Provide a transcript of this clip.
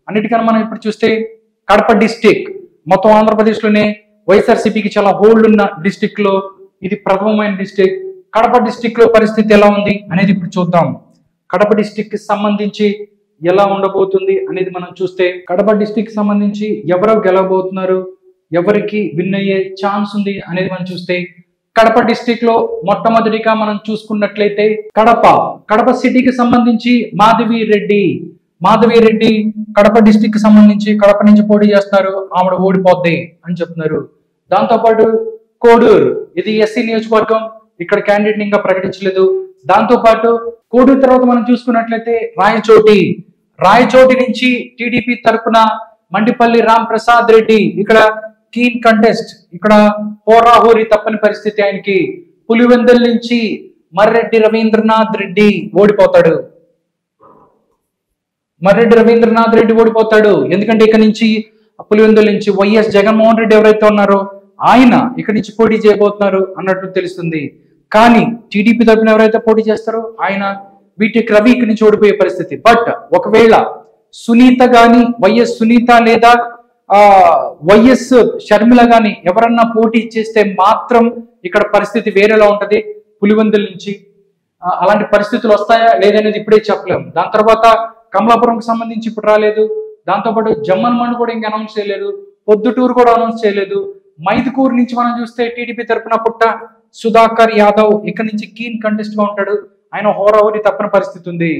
అన్నిటికన్నా మనం ఇప్పుడు చూస్తే కడప డిస్టిక్ మొత్తం ఆంధ్రప్రదేశ్లోనే వైఎస్ఆర్సీపీకి చాలా హోల్డ్ ఉన్న డిస్టిక్ లో ఇది ప్రథమమైన డిస్టిక్. కడప డిస్టిక్ లో పరిస్థితి ఎలా ఉంది అనేది ఇప్పుడు చూద్దాం. కడప డిస్టిక్ కి సంబంధించి ఎలా ఉండబోతుంది అనేది మనం చూస్తే, కడప డిస్టిక్ కి సంబంధించి ఎవరు గెలవబోతున్నారు, ఎవరికి విన్ అయ్యే ఛాన్స్ ఉంది అనేది మనం చూస్తే, కడప డిస్టిక్ లో మొట్టమొదటిగా మనం చూసుకున్నట్లయితే కడప సిటీకి సంబంధించి మాధవి రెడ్డి కడప డిస్టిక్ కి సంబంధించి కడప నుంచి పోటీ చేస్తారు, ఆవిడ ఓడిపోద్ది అని చెప్తున్నారు. దాంతోపాటు కోడూరు, ఇది ఎస్సీ నియోజకవర్గం, ఇక్కడ క్యాండిడేట్ ఇంకా ప్రకటించలేదు. దాంతో పాటు కోడూరు తర్వాత మనం చూసుకున్నట్లయితే రాయచోటి నుంచి టీడీపీ తరపున మండిపల్లి రామ్ ప్రసాద్ రెడ్డి, ఇక్కడ కీన్ కంటెస్ట్, ఇక్కడ హోరాహోరీ తప్పని పరిస్థితి ఆయనకి. పులివెందుల నుంచి మర్రెడ్డి రవీంద్రనాథ్ రెడ్డి ఓడిపోతాడు. ఎందుకంటే ఇక్కడ నుంచి పులివెందుల నుంచి వైఎస్ జగన్మోహన్ రెడ్డి ఎవరైతే ఉన్నారో ఆయన ఇక్కడ నుంచి పోటీ చేయబోతున్నారు అన్నట్టు తెలుస్తుంది. కానీ టీడీపీ తరపున ఎవరైతే పోటీ చేస్తారో ఆయన వీటికి రవి ఇక్కడి నుంచి ఓడిపోయే పరిస్థితి. బట్ ఒకవేళ సునీత గాని, వైఎస్ సునీత లేదా వైఎస్ షర్మిల గాని ఎవరన్నా పోటీ చేస్తే మాత్రం ఇక్కడ పరిస్థితి వేరేలా ఉంటది. పులివెందుల నుంచి అలాంటి పరిస్థితులు వస్తాయా లేదనేది ఇప్పుడే చెప్పలేము. దాని తర్వాత కమలాపురంకి సంబంధించి ఇప్పుడు రాలేదు. దాంతోపాటు జమ్మన్మండ్ కూడా ఇంకా అనౌన్స్ చేయలేదు, పొద్దుటూరు కూడా అనౌన్స్ చేయలేదు. మైదుకూరు నుంచి మనం చూస్తే టీడీపీ తరపున పుట్ట సుధాకర్ యాదవ్ ఇక్కడ నుంచి కీన్ కంటెస్ట్ గా ఉంటాడు, ఆయన హోరాహోరీ తప్పని పరిస్థితి ఉంది.